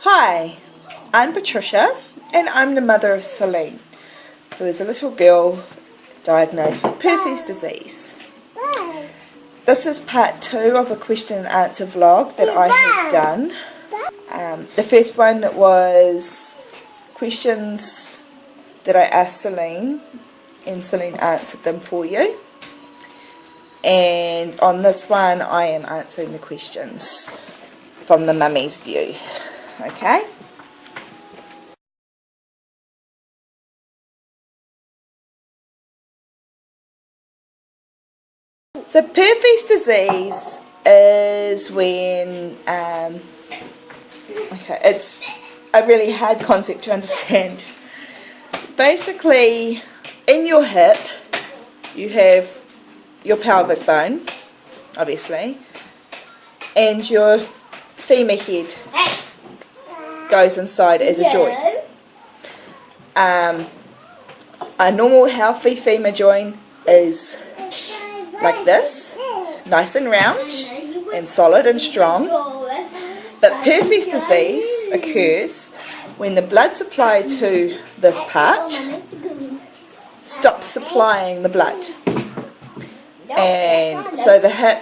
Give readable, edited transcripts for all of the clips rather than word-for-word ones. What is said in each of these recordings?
Hi, I'm Patricia and I'm the mother of Celine, who is a little girl diagnosed with Perthes disease. This is part 2 of a question and answer vlog that I have done. The first one was questions that I asked Celine, and Celine answered them for you. And on this one I am answering the questions from the mummy's view. Okay? So Perthes disease is when, it's a really hard concept to understand. Basically, in your hip, you have your pelvic bone, obviously, and your femur head goes inside as a joint. A normal healthy femur joint is like this, nice and round and solid and strong. But Perthes disease occurs when the blood supply to this part stops supplying the blood, and so the hip,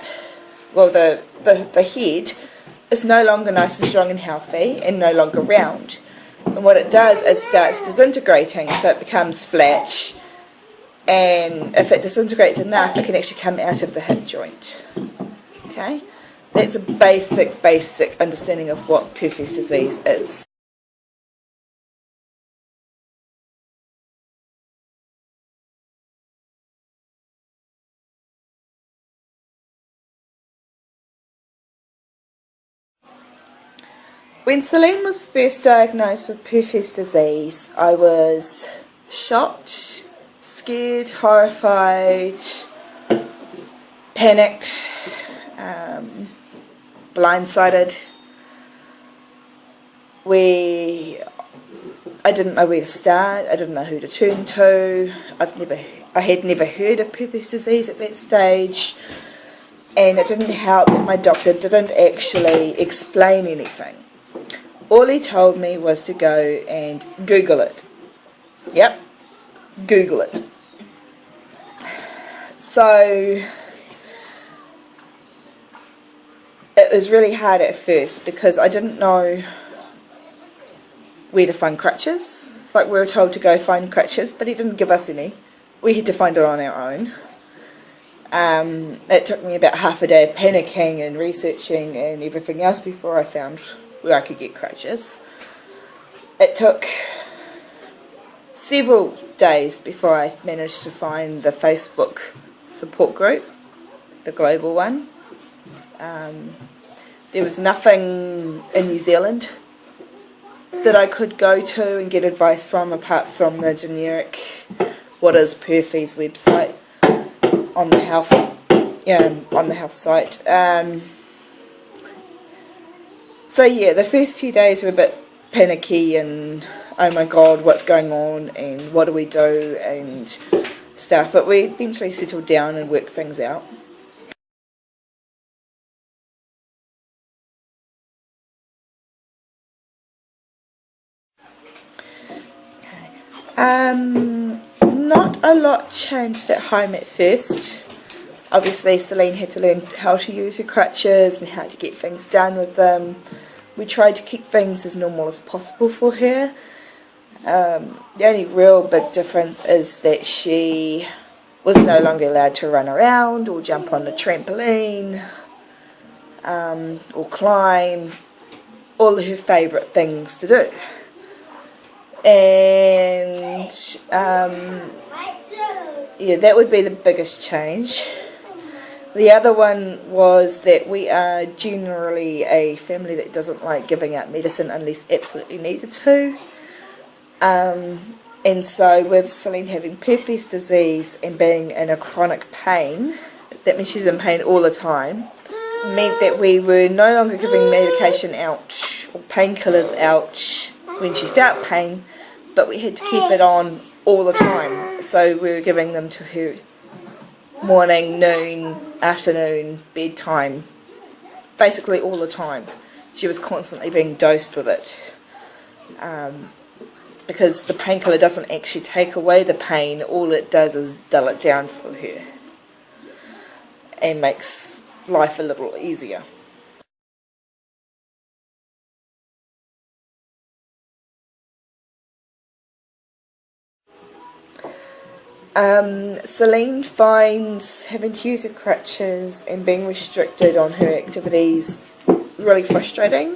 well, the head is no longer nice and strong and healthy and no longer round. And what it does is starts disintegrating, so it becomes flat, and if it disintegrates enough it can actually come out of the hip joint. Okay, that's a basic understanding of what Perthes disease is. When Celine was first diagnosed with Perthes disease, I was shocked, scared, horrified, panicked, blindsided. I didn't know where to start. I didn't know who to turn to. I had never heard of Perthes disease at that stage, and it didn't help that my doctor didn't actually explain anything. All he told me was to go and Google it. Yep, Google it. So it was really hard at first because I didn't know where to find crutches. Like, we were told to go find crutches, but he didn't give us any. We had to find it on our own. It took me about half a day panicking and researching and everything else before I found where I could get crutches. It took several days before I managed to find the Facebook support group, the global one. There was nothing in New Zealand that I could go to and get advice from apart from the generic what is Perthes website on the health site. So yeah, the first few days were a bit panicky and oh my god, what's going on and what do we do and stuff, but we eventually settled down and worked things out. Not a lot changed at home at first. Obviously Celine had to learn how to use her crutches and how to get things done with them. We tried to keep things as normal as possible for her. The only real big difference is that she was no longer allowed to run around or jump on the trampoline or climb, all her favourite things to do. And yeah, that would be the biggest change. The other one was that we are generally a family that doesn't like giving out medicine unless absolutely needed to. And so with Celine having Perthes disease and being in a chronic pain, that means she's in pain all the time, meant that we were no longer giving medication out or painkillers out when she felt pain, but we had to keep it on all the time. So we were giving them to her morning, noon, afternoon, bedtime, basically all the time. she was constantly being dosed with it, because the painkiller doesn't actually take away the pain, all it does is dull it down for her and makes life a little easier. Celine finds having to use her crutches and being restricted on her activities really frustrating,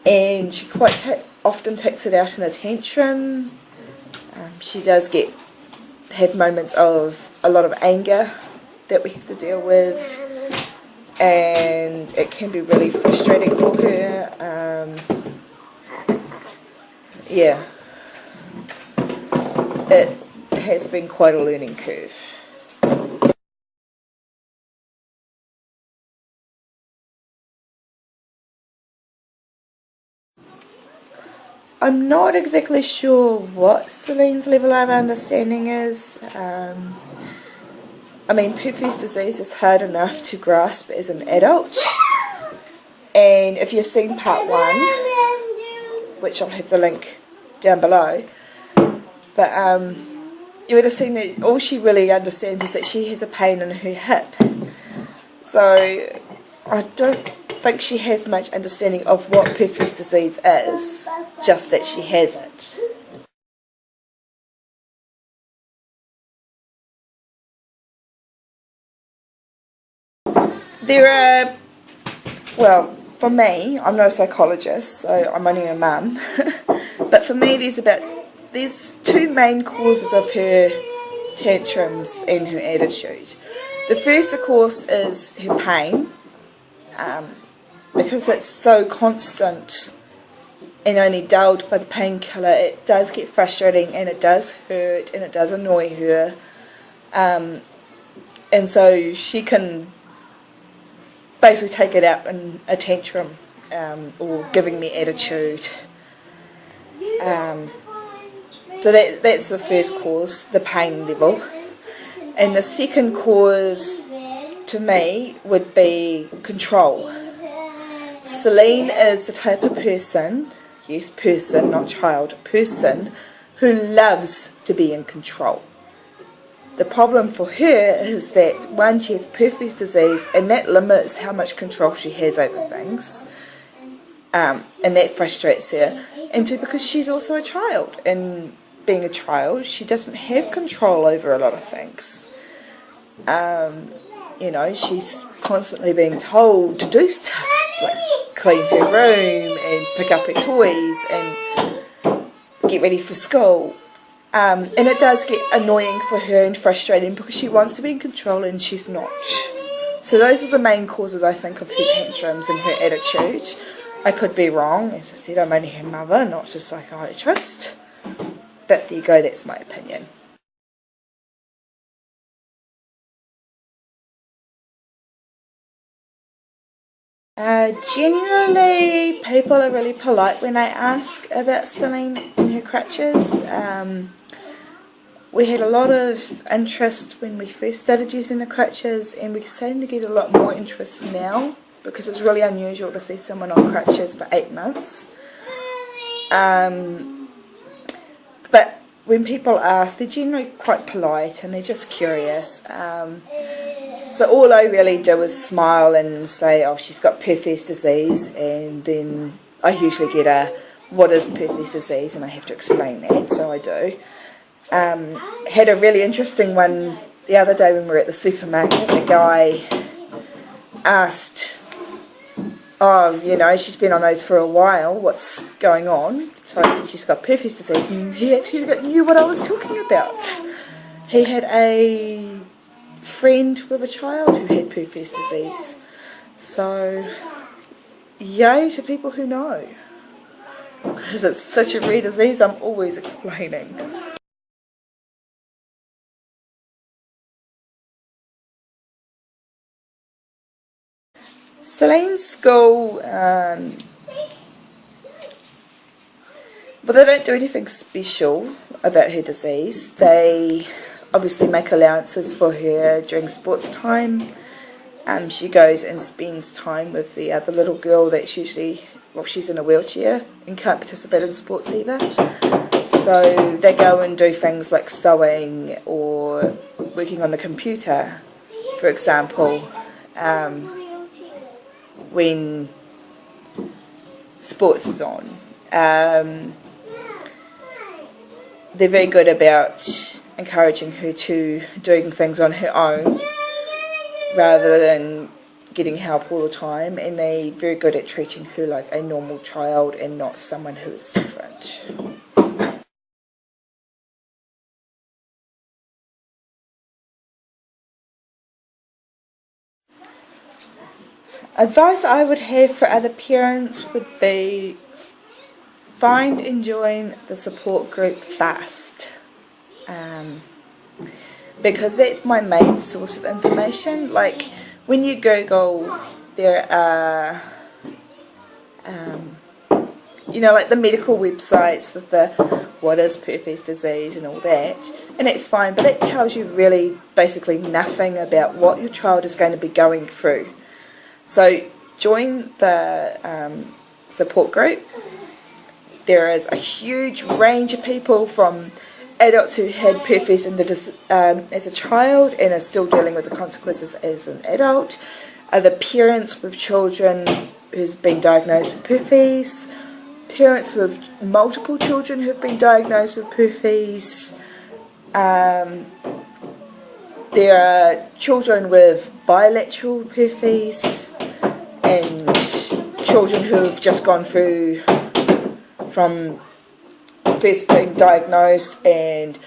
and she quite often takes it out in a tantrum. She does have moments of a lot of anger that we have to deal with, and it can be really frustrating for her. Yeah, it has been quite a learning curve. I'm not exactly sure what Celine's level of understanding is. I mean, Perthes disease is hard enough to grasp as an adult, and if you've seen part 1, which I'll have the link down below, but you would have seen that all she really understands is that she has a pain in her hip. So I don't think she has much understanding of what Perthes disease is, just that she has it. There are, well, for me, I'm not a psychologist, so I'm only a mum, but for me there's 2 main causes of her tantrums and her attitude. The first, of course, is her pain, because it's so constant and only dulled by the painkiller. It does get frustrating and it does hurt and it does annoy her, and so she can basically take it out in a tantrum, or giving me attitude. So that's the first cause, the pain level. And the second cause, to me, would be control. Celine is the type of person, yes, person, not child, person, who loves to be in control. The problem for her is that, one, she has Perthes disease, and that limits how much control she has over things, and that frustrates her. And 2, because she's also a child, and being a child, she doesn't have control over a lot of things. You know, she's constantly being told to do stuff, like clean her room and pick up her toys and get ready for school. And it does get annoying for her and frustrating because she wants to be in control and she's not. So those are the main causes, I think, of her tantrums and her attitude. I could be wrong. As I said, I'm only her mother, not a psychiatrist. But there you go, that's my opinion. Generally, people are really polite when I ask about Celine and her crutches. We had a lot of interest when we first started using the crutches, and we're starting to get a lot more interest now, because it's really unusual to see someone on crutches for 8 months. But when people ask, they're generally quite polite and they're just curious. So all I really do is smile and say, oh, she's got Perthes disease, and then I usually get a, what is Perthes disease, and I have to explain that, so I do. Had a really interesting one the other day when we were at the supermarket. The guy asked, oh, you know, she's been on those for a while, what's going on? So I said she's got Perthes disease, and he actually knew what I was talking about. He had a friend with a child who had Perthes disease. So, yay to people who know. Because it's such a rare disease, I'm always explaining. Celine's school, well, they don't do anything special about her disease. They obviously make allowances for her during sports time. She goes and spends time with the other little girl that's usually, well, she's in a wheelchair and can't participate in sports either. So they go and do things like sewing or working on the computer, for example, when sports is on. They're very good about encouraging her to doing things on her own rather than getting help all the time, and they're very good at treating her like a normal child and not someone who is different. Advice I would have for other parents would be find and join the support group fast, because that's my main source of information. Like when you Google, there are like the medical websites with the what is Perthes disease and all that, and it's fine, but it tells you really basically nothing about what your child is going to be going through. So join the support group. There is a huge range of people, from adults who had Perthes as a child and are still dealing with the consequences as an adult, other parents with children who's been diagnosed with Perthes, parents with multiple children who've been diagnosed with Perthes. There are children with bilateral Perthes and children who have just gone through from first being diagnosed and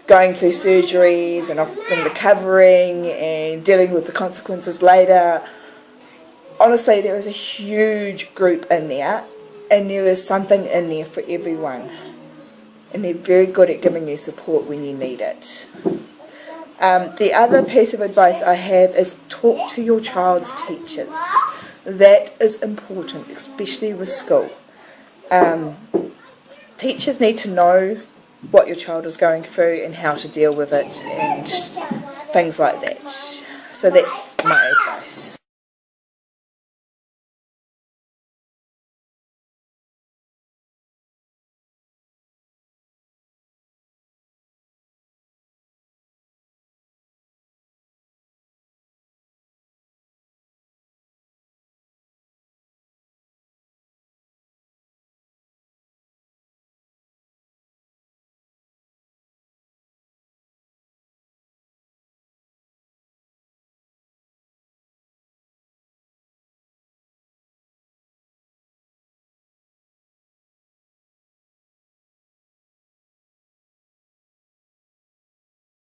going through surgeries and often recovering and dealing with the consequences later. Honestly, there is a huge group in there, and there is something in there for everyone. And they're very good at giving you support when you need it. The other piece of advice I have is talk to your child's teachers. That is important, especially with school. Teachers need to know what your child is going through and how to deal with it and things like that. So that's my advice.